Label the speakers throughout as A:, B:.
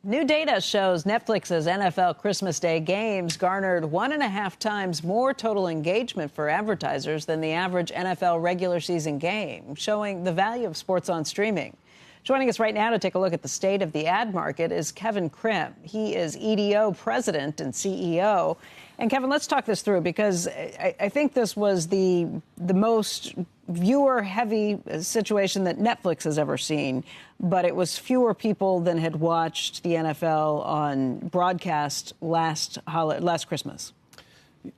A: New data shows Netflix's NFL Christmas Day games garnered 1.5 times more total engagement for advertisers than the average NFL regular season game, showing the value of sports on streaming. Joining us right now to take a look at the state of the ad market is Kevin Krim. He is EDO president and CEO. And Kevin, let's talk this through, because I think this was the most viewer-heavy situation that Netflix has ever seen, but it was fewer people than had watched the NFL on broadcast last Christmas.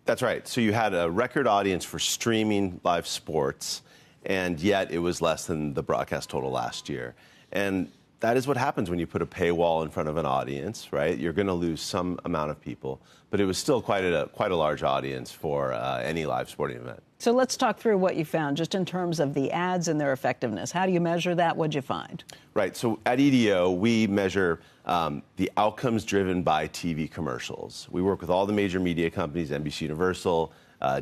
B: That's right. So you had a record audience for streaming live sports, and yet it was less than the broadcast total last year. And that is what happens when you put a paywall in front of an audience, right? You're going to lose some amount of people, but it was still quite a large audience for any live sporting event.
A: So let's talk through what you found, just in terms of the ads and their effectiveness. How do you measure that? What'd you find?
B: Right. So at EDO, we measure the outcomes driven by TV commercials. We work with all the major media companies, NBC Universal,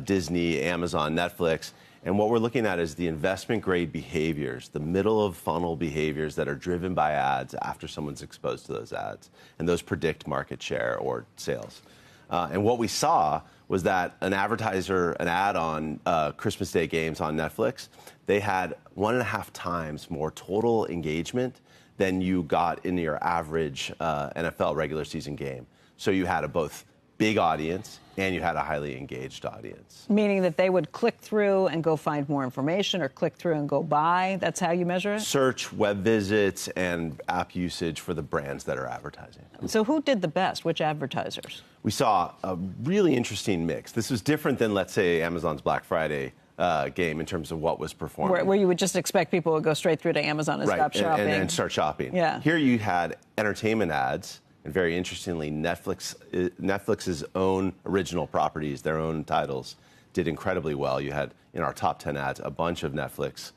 B: Disney, Amazon, Netflix. And what we're looking at is the investment grade behaviors, the middle of funnel behaviors that are driven by ads after someone's exposed to those ads. And those predict market share or sales. And what we saw was that an ad on Christmas Day games on Netflix, they had 1.5 times more total engagement than you got in your average NFL regular season game. So you had a both big audience and you had a highly engaged audience.
A: Meaning that they would click through and go find more information, or click through and go buy? That's how you measure it?
B: Search, web visits, and app usage for the brands that are advertising.
A: So who did the best? Which advertisers?
B: We saw a really interesting mix. This was different than, let's say, Amazon's Black Friday game in terms of what was performing.
A: Where you would just expect people would go straight through to Amazon and stop shopping.
B: And start shopping.
A: Yeah.
B: Here you had entertainment ads. And very interestingly, Netflix's own original properties, their own titles, did incredibly well. You had, in our top 10 ads, a bunch of Netflix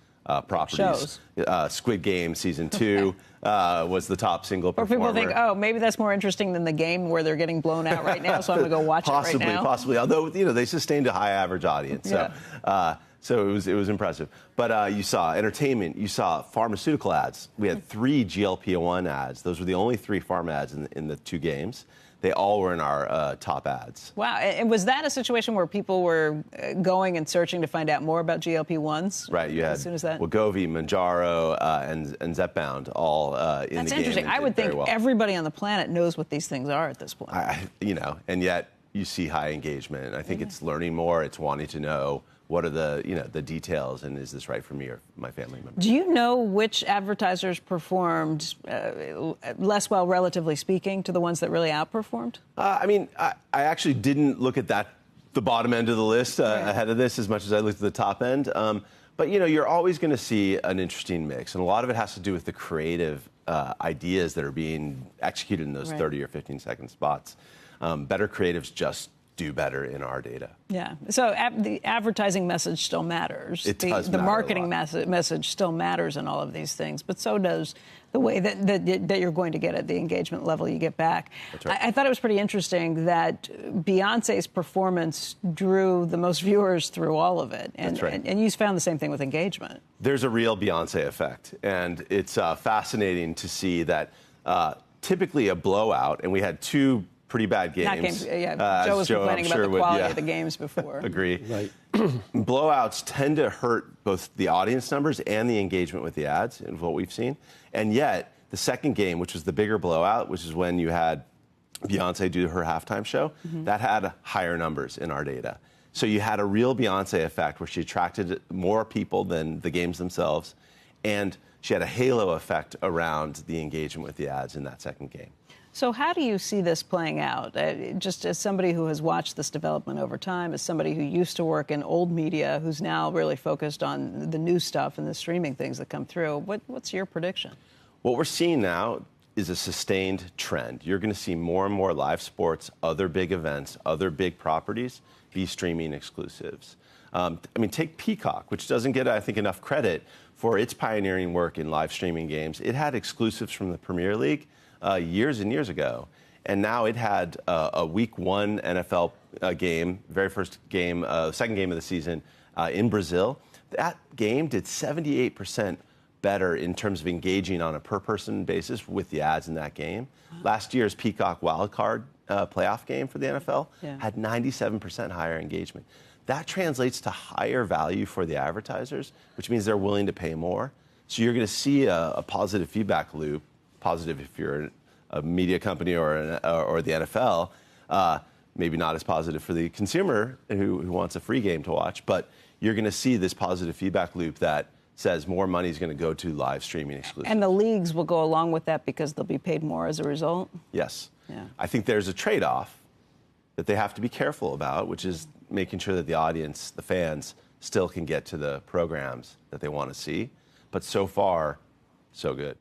B: properties. Squid Game Season 2 was the top single performer.
A: Or people think, oh, maybe that's more interesting than the game where they're getting blown out right now, so I'm going to go watch it right now.
B: Possibly. Although, they sustained a high average audience.
A: Yeah.
B: So it was impressive. But you saw entertainment, you saw pharmaceutical ads. We had 3 GLP-1 ads. Those were the only 3 pharma ads in the 2 games. They all were in our top ads.
A: Wow. And was that a situation where people were going and searching to find out more about GLP-1s?
B: Right. You had
A: as soon as that?
B: Wegovy, Mounjaro, and Zepbound all in the game.
A: That's interesting. I would think everybody on the planet knows what these things are at this point.
B: And yet you see high engagement. And I think it's learning more. It's wanting to know what are the details, and is this right for me or my family member?
A: Do you know which advertisers performed less well, relatively speaking, to the ones that really outperformed?
B: I actually didn't look at the bottom end of the list ahead of this as much as I looked at the top end. But, you're always going to see an interesting mix, and a lot of it has to do with the creative ideas that are being executed in those 30 or 15-second spots. Better creatives just do better in our data.
A: Yeah. So the advertising message still matters.
B: It does
A: the
B: matter
A: marketing message still matters in all of these things, but so does the way that you're going to get at the engagement level you get back.
B: That's right.
A: I thought it was pretty interesting that Beyonce's performance drew the most viewers through all of it. And,
B: That's right.
A: And you found the same thing with engagement.
B: There's a real Beyonce effect, and it's fascinating to see that typically a blowout, and we had 2 pretty bad games.
A: Not games, Joe was complaining about the quality of the games before.
B: Agree. Right. Blowouts tend to hurt both the audience numbers and the engagement with the ads, in what we've seen. And yet, the second game, which was the bigger blowout, which is when you had Beyonce do her halftime show, that had higher numbers in our data. So you had a real Beyonce effect where she attracted more people than the games themselves, and she had a halo effect around the engagement with the ads in that second game.
A: So how do you see this playing out? Just as somebody who has watched this development over time, as somebody who used to work in old media, who's now really focused on the new stuff and the streaming things that come through, what's your prediction?
B: What we're seeing now is a sustained trend. You're going to see more and more live sports, other big events, other big properties be streaming exclusives. Take Peacock, which doesn't get, I think, enough credit for its pioneering work in live streaming games. It had exclusives from the Premier League years and years ago. And now it had a week 1 NFL game, very first game, second game of the season in Brazil. That game did 78% better in terms of engaging on a per-person basis with the ads in that game. Last year's Peacock wildcard playoff game for the NFL had 97% higher engagement. That translates to higher value for the advertisers, which means they're willing to pay more. So you're going to see a positive feedback loop, positive if you're a media company or the NFL, maybe not as positive for the consumer who wants a free game to watch, but you're going to see this positive feedback loop that says more money is going to go to live streaming exclusively.
A: And the leagues will go along with that because they'll be paid more as a result?
B: Yes.
A: Yeah.
B: I think there's a trade-off that they have to be careful about, which is making sure that the audience, the fans, still can get to the programs that they want to see. But so far, so good.